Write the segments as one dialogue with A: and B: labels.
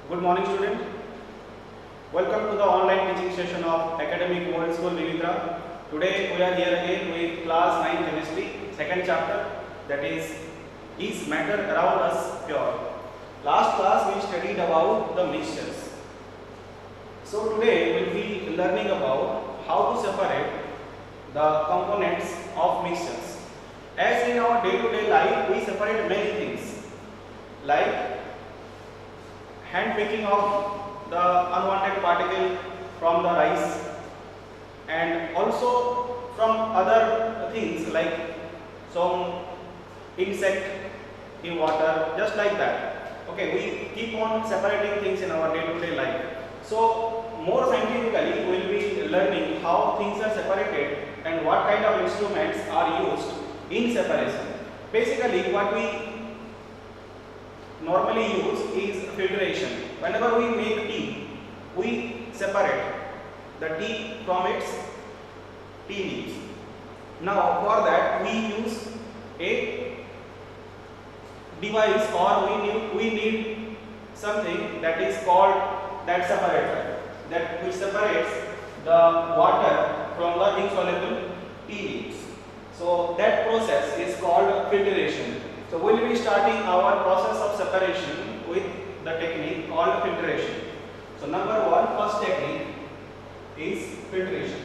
A: Good morning, student. Welcome to the online teaching session of Academic World School Vivitra. Today we are here again with class 9 chemistry, second chapter, that is matter around us pure? Last class we studied about the mixtures. So today we will be learning about how to separate the components of mixtures. As in our day-to-day life, we separate many things like hand picking of the unwanted particle from the rice, and also from other things like some insect in water, just like that. Okay, we keep on separating things in our day-to-day life. So more scientifically we will be learning how things are separated and what kind of instruments are used in separation. Basically what we normally use is filtration. Whenever we make tea, we separate the tea from its tea leaves. Now for that we use a device, or we need something that is called that separator, that which separates the water from the insoluble tea leaves. So that process is called filtration. So we will be starting our process of separation with the technique called filtration. So number one, first technique is filtration.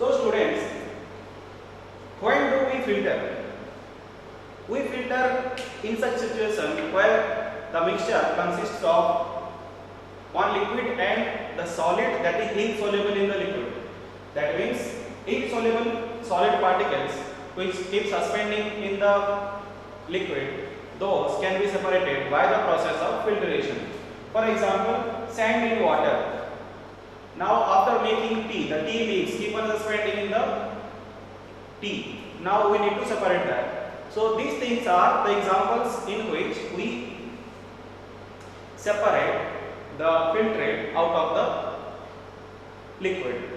A: So students, when do we filter? We filter in such situation where the mixture consists of one liquid and the solid that is insoluble in the liquid. That means insoluble solid particles which keep suspending in the liquid, those can be separated by the process of filtration. For example, sand in water. Now after making tea, the tea leaves keep on suspending in the tea. Now we need to separate that. So these things are the examples in which we separate the filtrate out of the liquid.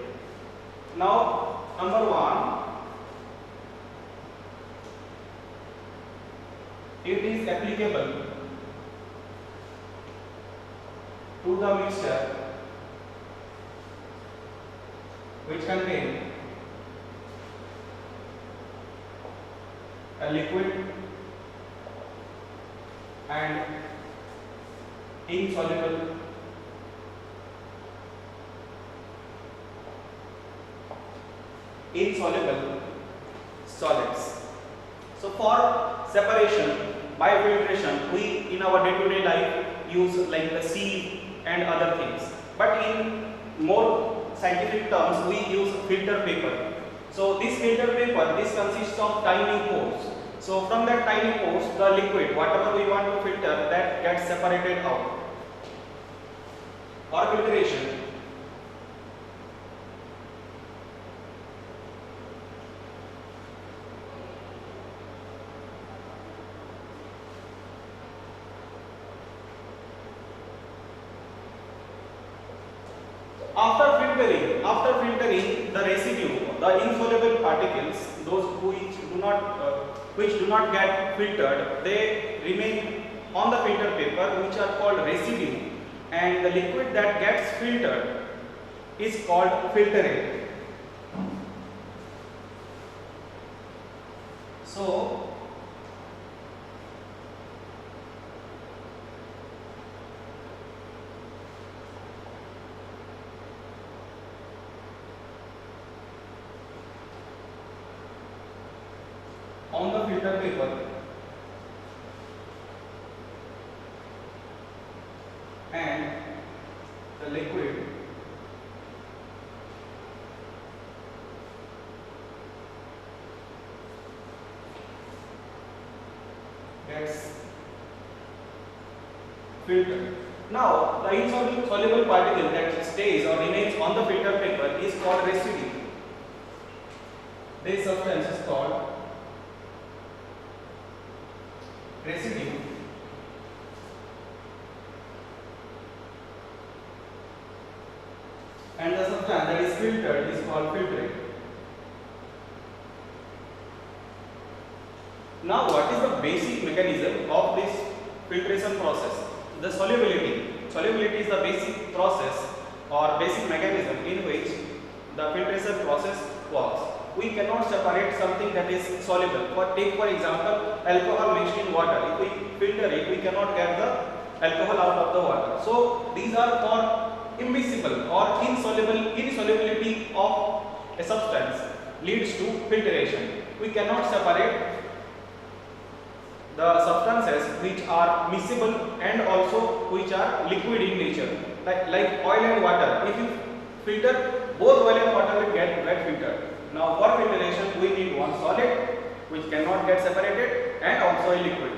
A: Now number one, it is applicable to the mixture which contain a liquid and insoluble solids. So for separation by filtration, we in our day-to-day life use like the sieve and other things, but in more scientific terms we use filter paper. So this filter paper, this consists of tiny pores. So from that tiny pores, the liquid, whatever we want to filter, that gets separated out. For filtration, after filtering the residue, the insoluble particles, those which do not get filtered, they remain on the filter paper, which are called residue, and the liquid that gets filtered is called filtrate. So on the filter paper and the liquid gets filtered. Now the insoluble particle that stays or remains on the filter paper is called residue. This substance is called residue, and the substance that is filtered is called filtrate. Now what is the basic mechanism of this filtration process? The solubility. Solubility is the basic process or basic mechanism in which the filtration process works. We cannot separate something that is soluble. Take for example alcohol mixed in water. If we filter it, we cannot get the alcohol out of the water. So these are for immiscible or insolubility of a substance leads to filtration. We cannot separate the substances which are miscible and also which are liquid in nature, like oil and water. If you filter, both oil and water will get filtered. Now for filtration we need one solid which cannot get separated and also a liquid,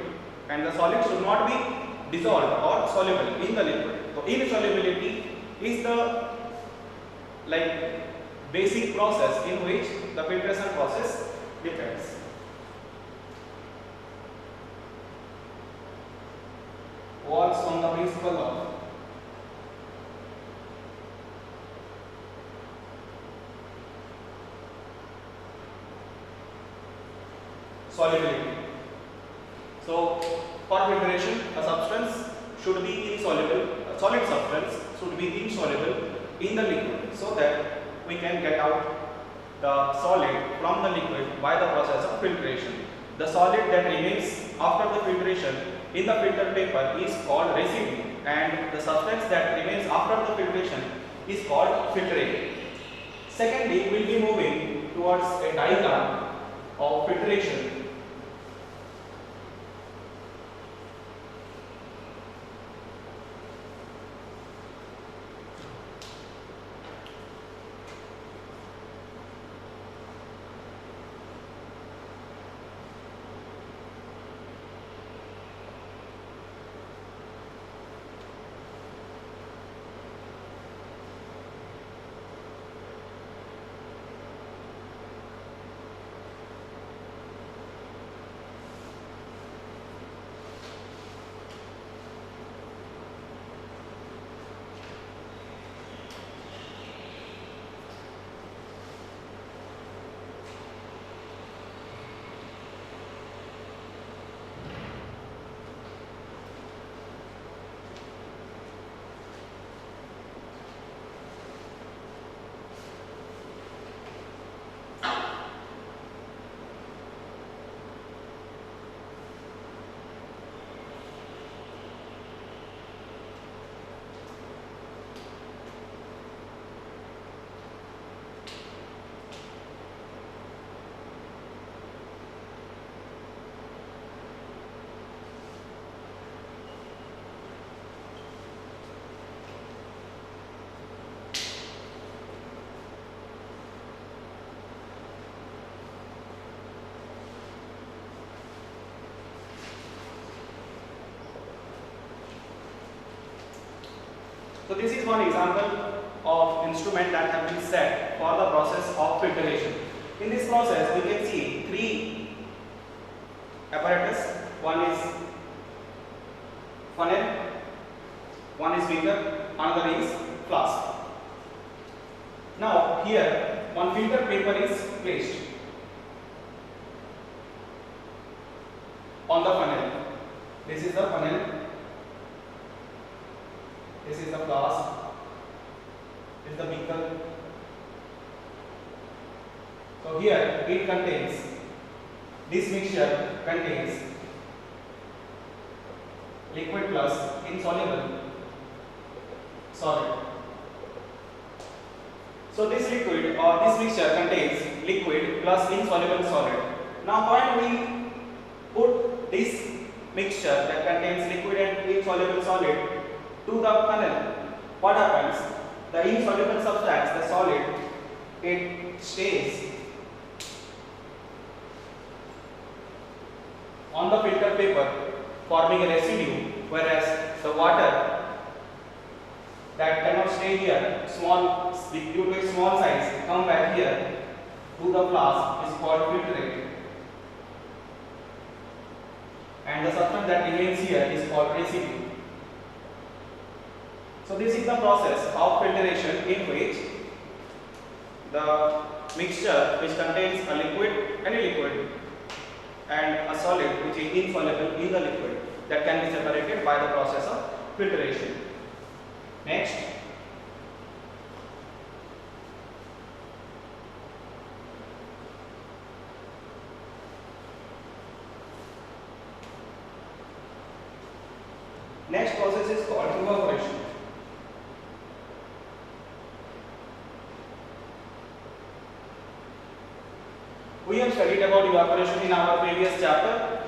A: and the solid should not be dissolved or soluble in the liquid. So insolubility is the basic process in which the filtration process depends. Works on the principle of solubility. So for filtration, a substance should be insoluble, a solid substance should be insoluble in the liquid, so that we can get out the solid from the liquid by the process of filtration. The solid that remains after the filtration in the filter paper is called residue, and the substance that remains after the filtration is called filtrate. Secondly, we will be moving towards a diagram of filtration. So this is one example of instrument that have been set for the process of filtration. In this process, we can see three apparatus. One is funnel, one is beaker, another is flask. Now here one filter paper is placed on the funnel. This is the funnel. This is the flask. This is the beaker. So here it contains, this mixture contains liquid plus insoluble solid. So this liquid or this mixture contains liquid plus insoluble solid. Now when we put this mixture that contains liquid and insoluble solid to the funnel, what happens? The insoluble substance, the solid, it stays on the filter paper forming a residue, whereas the water that cannot stay here, due to its small size, come back here to the flask is called filtrate, and the substance that remains here is called residue. So this is the process of filtration in which the mixture which contains a liquid, any liquid, and a solid which is insoluble in the liquid that can be separated by the process of filtration. Next, next process is called evaporation. We have studied about evaporation in our previous chapter.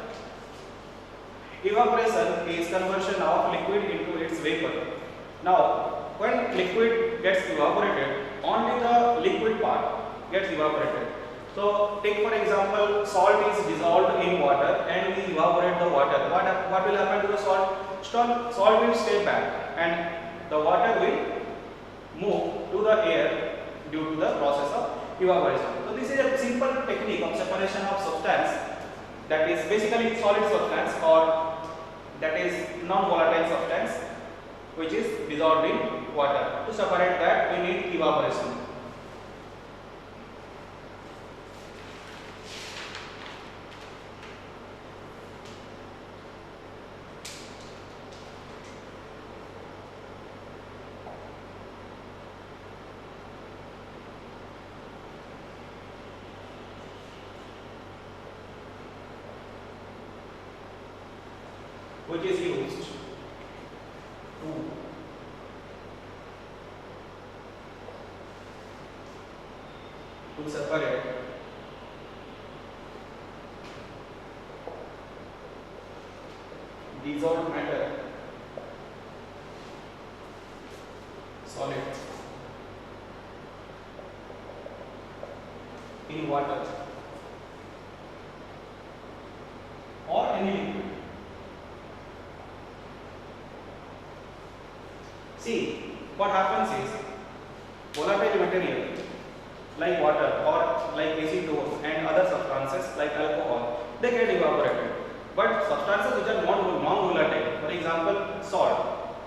A: Evaporation is conversion of liquid into its vapor. Now, when liquid gets evaporated, only the liquid part gets evaporated. So, take for example, salt is dissolved in water and we evaporate the water. What will happen to the salt? Salt will stay back and the water will move to the air due to the process of evaporation. So, this is a simple technique of separation of substance, that is basically solid substance or that is non-volatile substance which is dissolved in water. To separate that, we need evaporation. Which is used to separate dissolved matter, solid, in water or any liquid. See, what happens is volatile material like water or like acetone and other substances like alcohol, they get evaporated. But substances which are non-volatile, for example salt,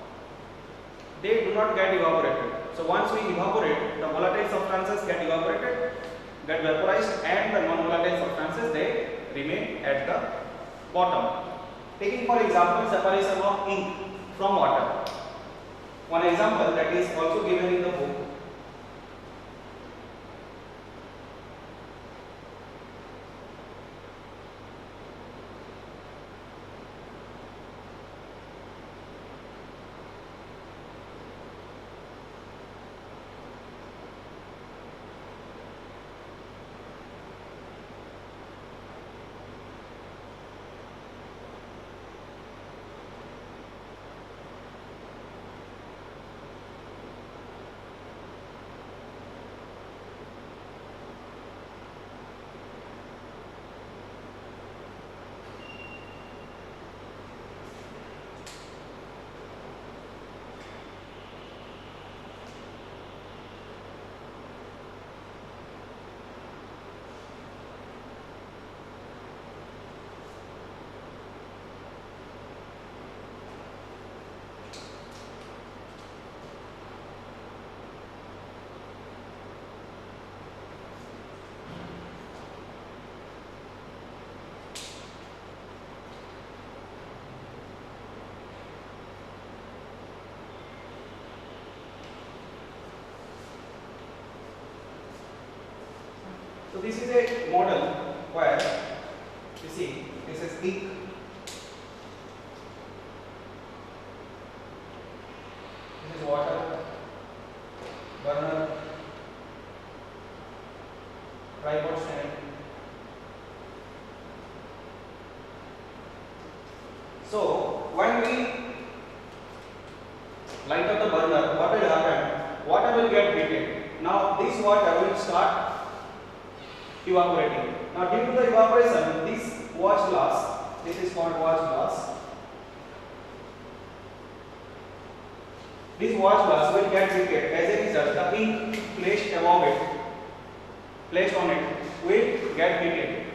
A: they do not get evaporated. So once we evaporate, the volatile substances get evaporated, get vaporized, and the non-volatile substances they remain at the bottom. Taking for example separation of ink from water. One example that is also given in the book. So this is a model where you see this is ink, this is water, burner, tripod stand. So when we light up the burner, what will happen? Water will get heated. Now this water will start evaporating. Now due to the evaporation, this watch glass, this is called watch glass. This watch glass will get heated. As a result, the ink placed above it, placed on it, will get heated.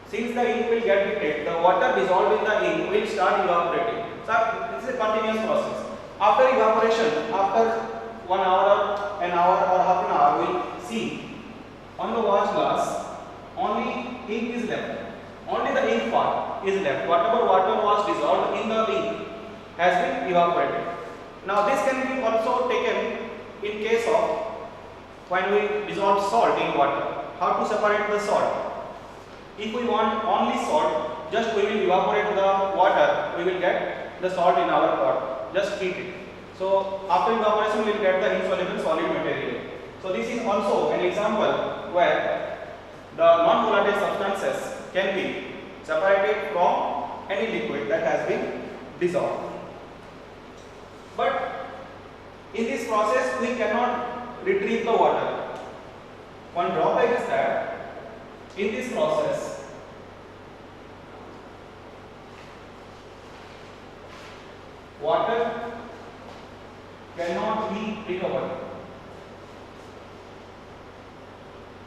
A: Since the ink will get heated, the water dissolved in the ink will start evaporating. So this is a continuous process. After evaporation, after 1 hour, an hour or half an hour, we will see on the watch glass only ink is left. Only the ink part is left. Whatever water was dissolved in the ink has been evaporated. Now this can be also taken in case of when we dissolve salt in water. How to separate the salt? If we want only salt, just we will evaporate the water, we will get the salt in our pot. Just heat it. So after evaporation we will get the insoluble solid material. So this is also an example where the non-volatile substances can be separated from any liquid that has been dissolved. But in this process we cannot retrieve the water. One drawback is that in this process water cannot be recovered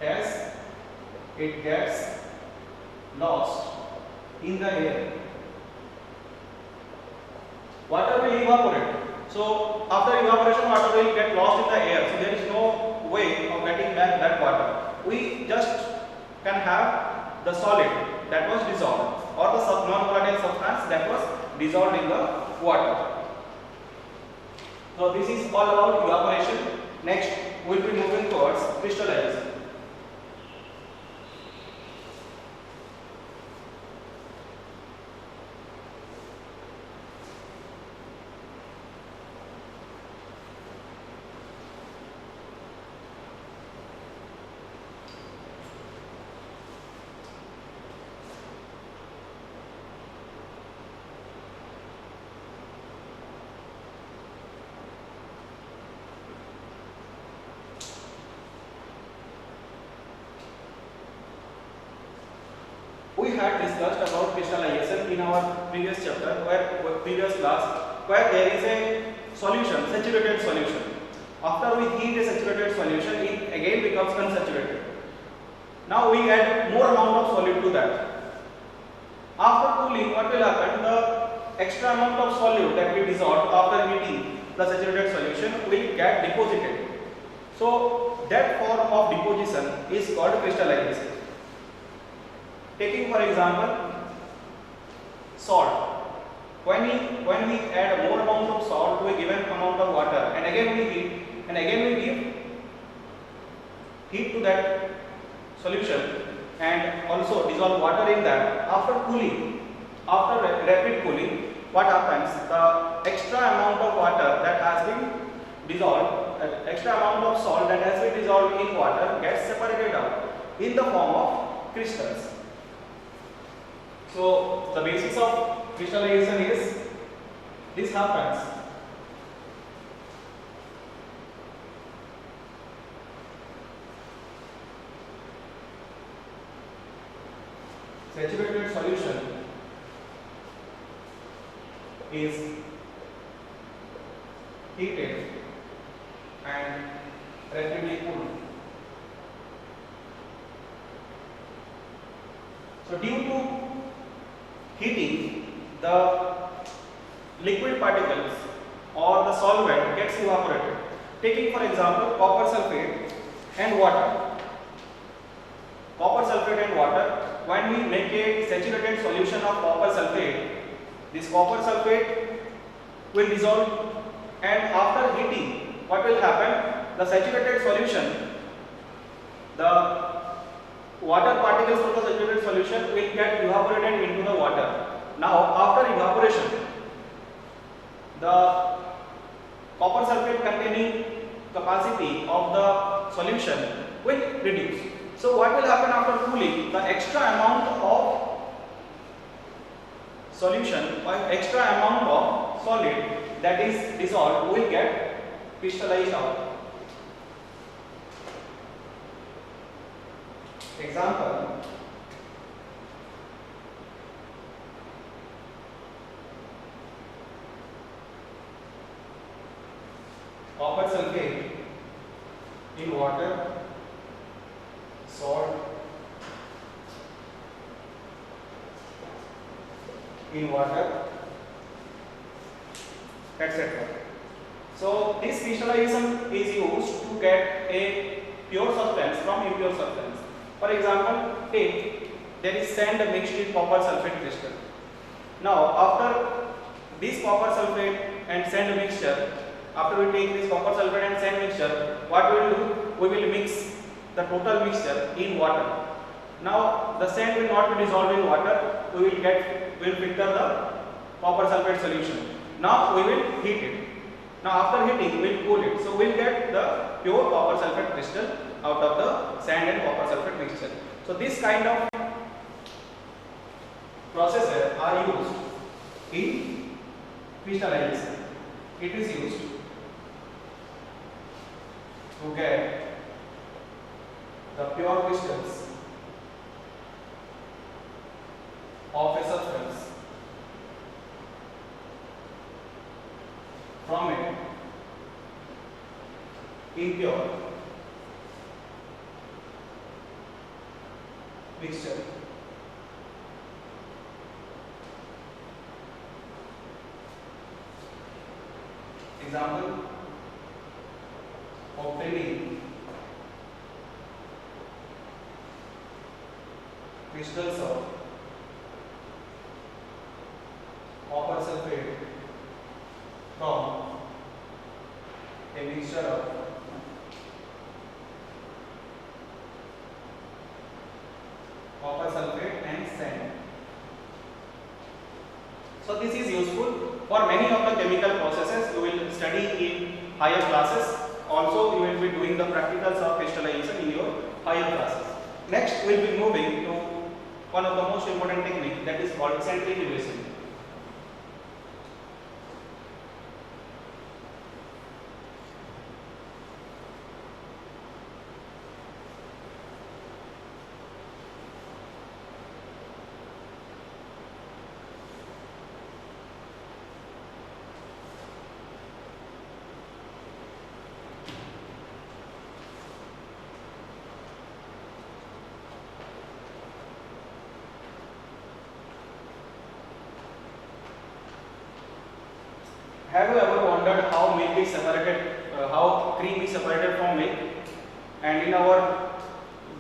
A: as it gets lost in the air. Water will evaporate. So after evaporation water will get lost in the air. So there is no way of getting back that water. We just can have the solid that was dissolved or the non-volatile substance that was dissolved in the water. So this is all about evaporation. Next we will be moving towards crystallization. We had discussed about crystallization in our previous chapter, previous class, where there is a solution, saturated solution. After we heat a saturated solution, it again becomes unsaturated. Now we add more amount of solid to that. After cooling, what will happen? The extra amount of solute that we dissolved after heating the saturated solution will get deposited. So that form of deposition is called crystallization. Taking for example salt. When we add more amount of salt to a given amount of water and again we heat and again we give heat to that solution and also dissolve water in that, after cooling, after rapid cooling, what happens? The extra amount of water that has been dissolved, extra amount of salt that has been dissolved in water gets separated out in the form of crystals. So the basis of crystallization is this happens saturated solution is heated and rapidly cooled. So due to heating, the liquid particles or the solvent gets evaporated. Taking for example copper sulfate and water. Copper sulfate and water, when we make a saturated solution of copper sulfate, this copper sulfate will dissolve and after heating, what will happen? The saturated solution, the water particles from the saturated solution will get evaporated into the water. Now after evaporation, the copper sulfate containing capacity of the solution will reduce. So what will happen after cooling? The extra amount of solution or extra amount of solid that is dissolved will get crystallized out. Example, copper sulfate in water, salt in water, etc. So this crystallization is used to get a pure substance from impure substance. For example, take there is sand mixed with copper sulfate crystal. Now after this copper sulfate and sand mixture, after we take this copper sulfate and sand mixture, what we will do? We will mix the total mixture in water. Now the sand will not be dissolved in water. We will filter the copper sulfate solution. Now we will heat it. Now after heating, we will cool it. So we will get the pure copper sulfate crystal out of the sand and copper sulfate mixture. So this kind of processes are used in crystallization. It is used to get the pure crystals of a substance from it impure mixture. Example, obtaining crystals of copper sulfate from a mixture of copper sulfate and sand. So this is useful for many of the chemical processes you will study in higher classes. Also you will be doing the practicals of crystallization in your higher classes. Next we will be moving to one of the most important technique, that is called centrifugation. Have you ever wondered how milk is separated, how cream is separated from milk? And in our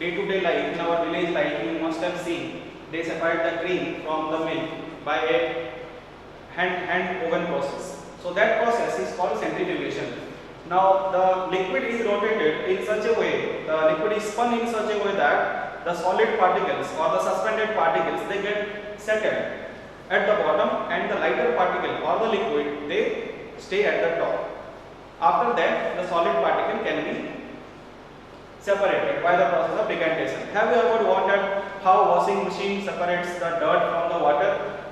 A: day-to-day life, in our village life, you must have seen they separate the cream from the milk by a hand woven process. So that process is called centrifugation. Now the liquid is rotated in such a way, the liquid is spun in such a way that the solid particles or the suspended particles, they get settled at the bottom, and the lighter particle or the liquid, they stay at the top. After that, the solid particle can be separated by the process of decantation. Have you ever wondered how washing machine separates the dirt from the water?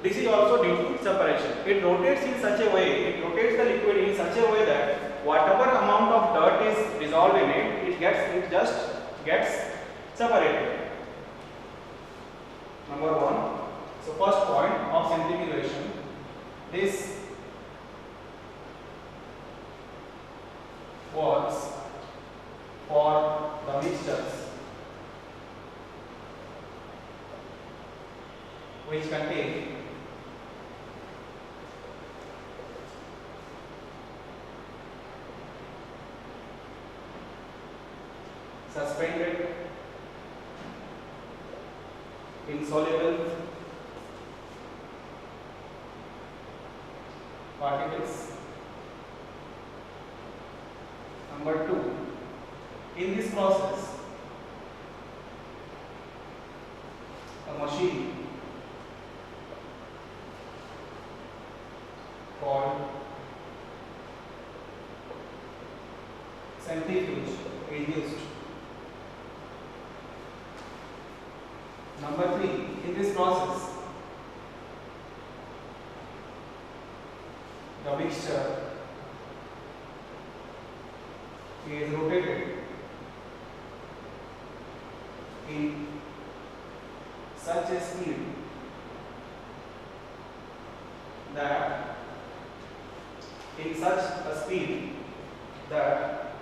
A: This is also due to separation. It rotates in such a way, it rotates the liquid in such a way that whatever amount of dirt is dissolved in it, it just gets separated. Number one. So first point of centrifugation, this works for the mixtures which contain suspended insoluble particles. Number two, in this process, a machine called centrifuge is used. Number three, in this process, the mixture is rotated in such a speed that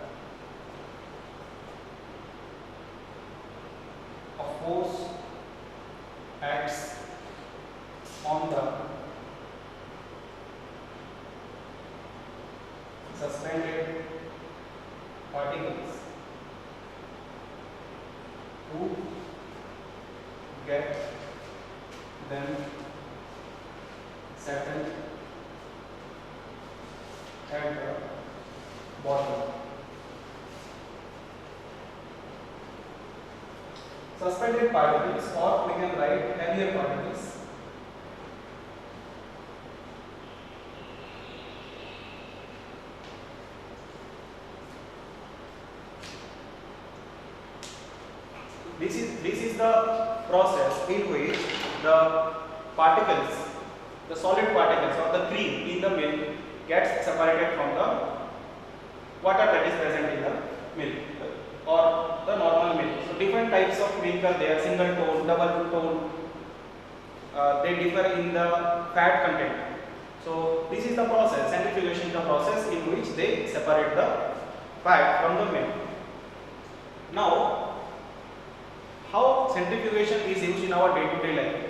A: a force acts on the suspended particles to get them settled at the bottom. Suspended particles, or we can write heavier particles, this is the process in which the particles, the solid particles or the cream in the milk gets separated from the water that is present in the milk or the normal milk. So different types of milk are there: single tone, double tone. They differ in the fat content. So this is the process. Centrifugation is the process in which they separate the fat from the milk. Now, how centrifugation is used in our day-to-day life?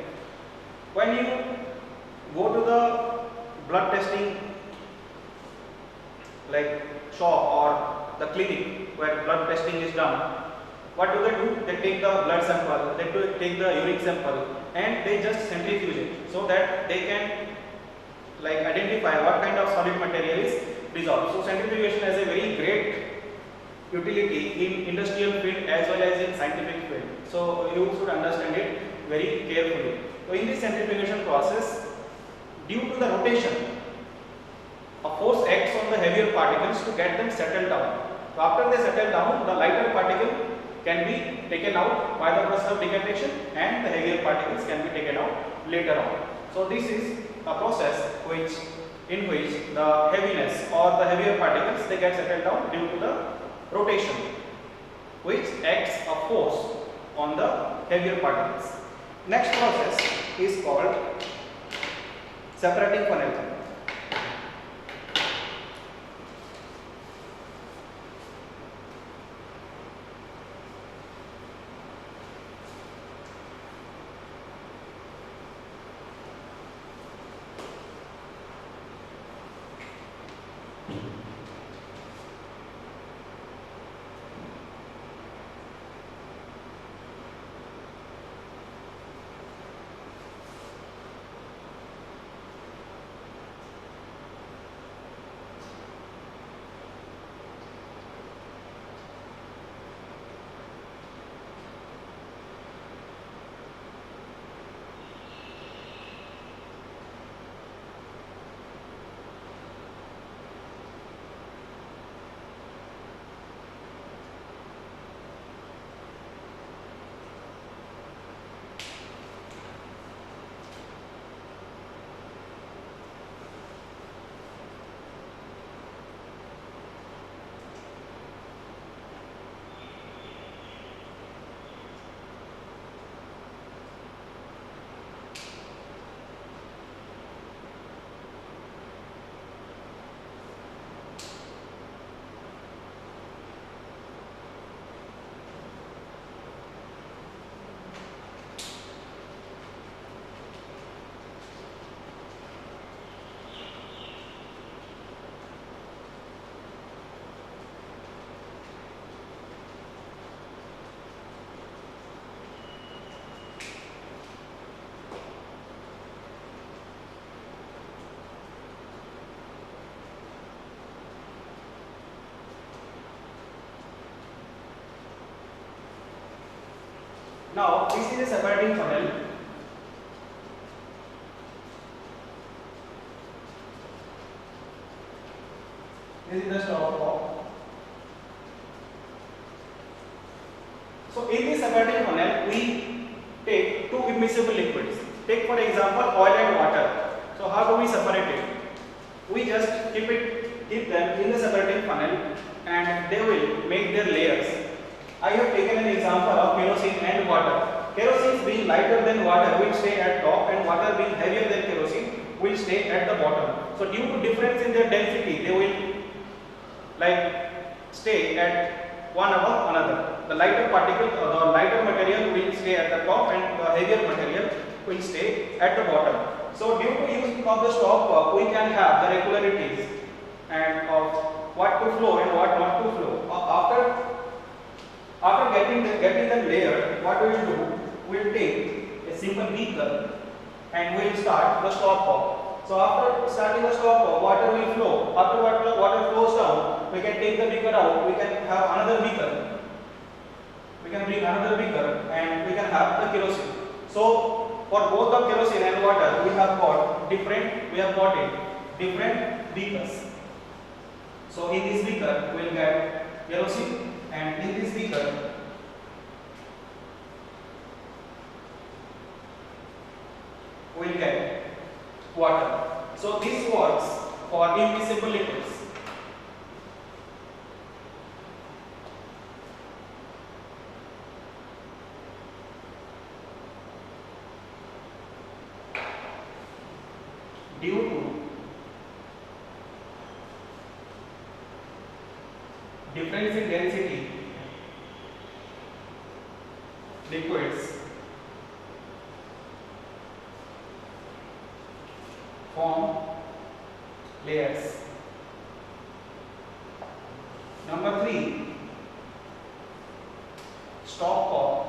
A: When you go to the blood testing like shop or the clinic where blood testing is done, what do? They take the blood sample, they take the urine sample, and they just centrifuge it so that they can like identify what kind of solid material is dissolved. So centrifugation has a very great utility in industrial field as well as in scientific field. So you should understand it very carefully. So in this centrifugation process, due to the rotation, a force acts on the heavier particles to get them settled down. So after they settle down, the lighter particle can be taken out by the process of decantation, and the heavier particles can be taken out later on. So this is a process in which the heaviness or the heavier particles, they get settled down due to the rotation, which acts a force on the heavier particles. Next process is called separating funnel. Now this is a separating funnel. This is the stopcock. So in this separating funnel, we take two immiscible liquids. Take for example oil and water. So how do we separate it? We just keep them in the separating funnel, and they will make their layers. I have taken an example of kerosene and water. Kerosene being lighter than water will stay at top, and water being heavier than kerosene will stay at the bottom. So due to difference in their density, they will stay at one above another. The lighter particle or the lighter material will stay at the top, and the heavier material will stay at the bottom. So due to use of the stopcock, we can have the regularities and of what to flow and what not to flow. After getting them layered, what we will do? We will take simple beaker and we will start the stop pump. So after starting the stop pump, water will flow. After water flows down, we can take the beaker out. We can have another beaker. We can bring another beaker and we can have the kerosene. So for both the kerosene and water, we have got different beakers. So in this beaker, we will get kerosene, and in this beaker, we will get water. So this works for immiscible liquids. Due to difference in density, liquids form layers. Number 3, stop pump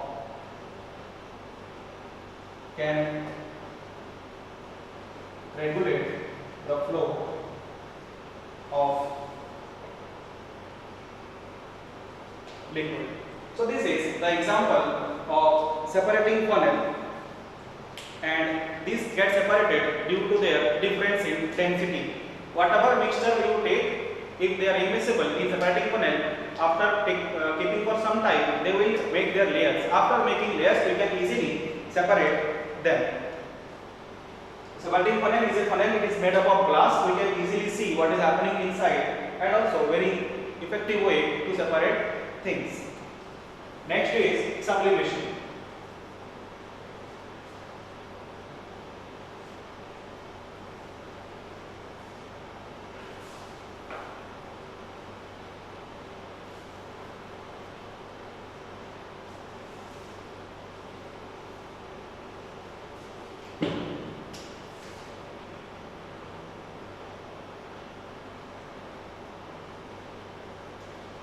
A: can regulate the flow of liquid. So this is the example of separating funnel, and this gets separated due to their difference in density. Whatever mixture you take, if they are immiscible in separating funnel, after keeping for some time, they will make their layers. After making layers, we can easily separate them. Separating funnel is a funnel, it is made up of glass. We can easily see what is happening inside, and also very effective way to separate things. Next is sublimation.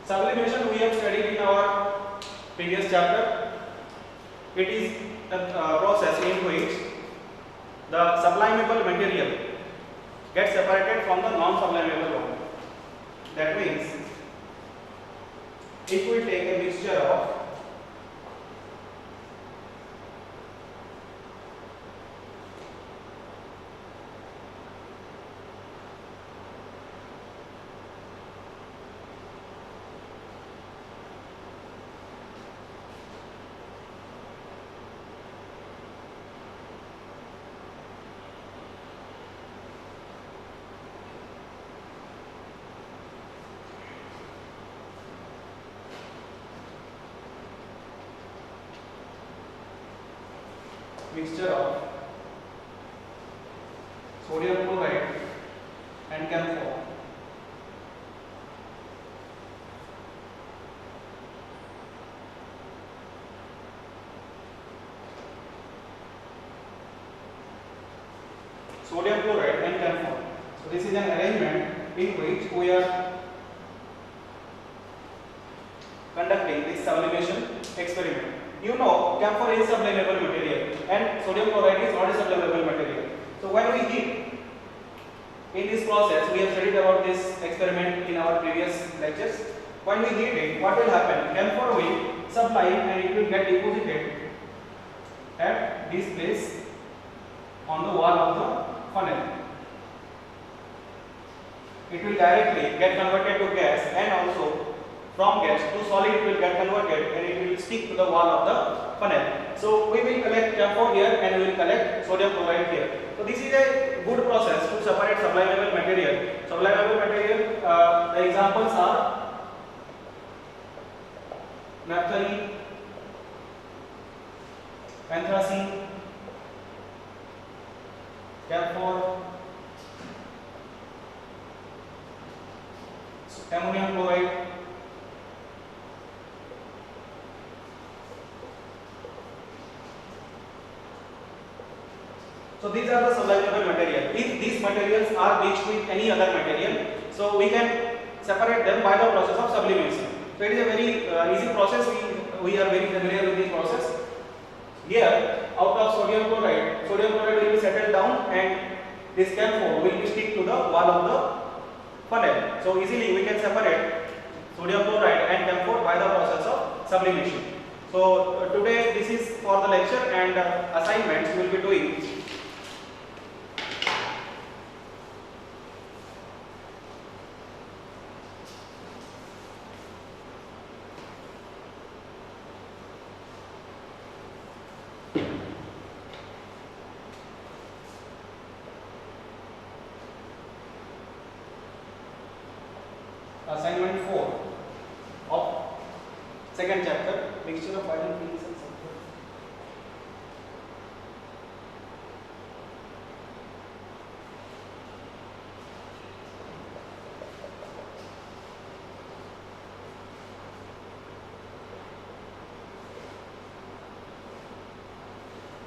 A: Sublimation we have studied in our previous chapter. It is a process in which the sublimable material gets separated from the non-sublimable one. That means if we take a mixture of sodium chloride and camphor, sodium chloride and camphor. So this is an arrangement in which we are conducting this sublimation experiment. You know, camphor is sublimable material and sodium chloride is not a sublimable material. So when we heat, in this process, we have studied about this experiment in our previous lectures. When we heat it, what will happen? Camphor will sublime and it will get deposited at this place on the wall of the funnel. It will directly get converted to gas, and also from gas to solid it will get converted and it will stick to the wall of the funnel. So we will collect camphor here and we will collect sodium chloride here. So this is a good process to separate sublimable material. Sublimable material, the examples are naphthalene, anthracene, camphor, ammonium chloride, so these are the sublimable material. If these materials are mixed with any other material, so we can separate them by the process of sublimation. So it is a very easy process. We are very familiar with this process. Here out of sodium chloride will be settled down and this camphor will be stick to the wall of the funnel. So easily we can separate sodium chloride and camphor by the process of sublimation. So today this is for the lecture, and assignments we will be doing. Assignment 4 of second chapter, mixture of violent fields and sulfur.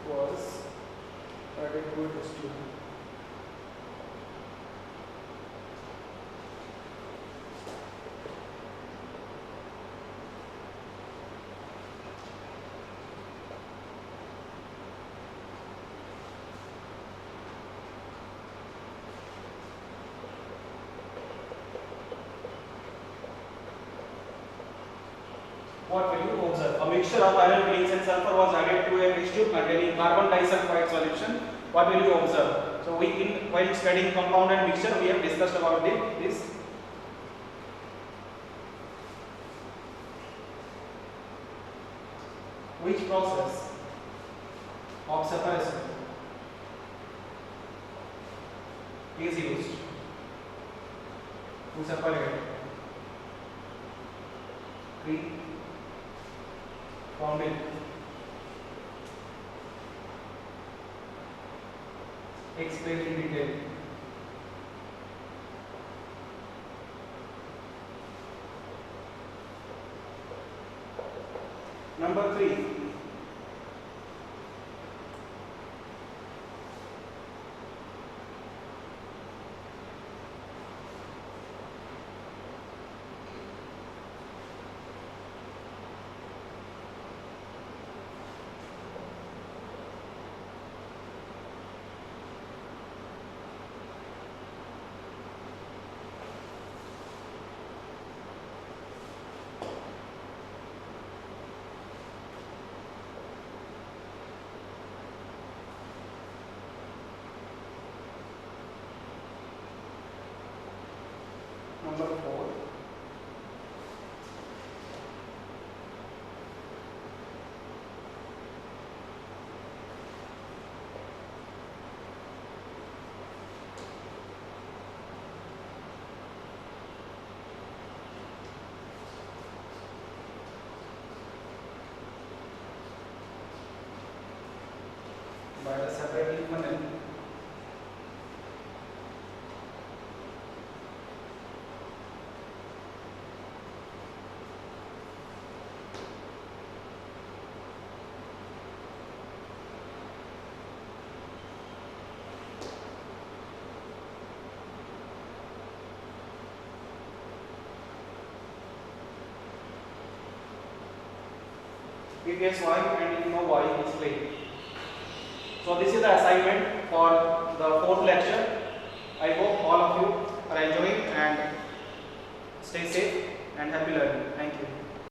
A: Was added to a test tube. What will you observe? A mixture of iron filings and sulfur was added to a test tube containing carbon disulfide solution. What will you observe? So while studying compound and mixture, we have discussed about this. Which process of separation is used to separate cream from milk? Explain in detail. Number 3. Number 4. By the separating funnel. If yes, why, and if no, why, explain. So this is the assignment for the 4th lecture. I hope all of you are enjoying, and stay safe and happy learning. Thank you.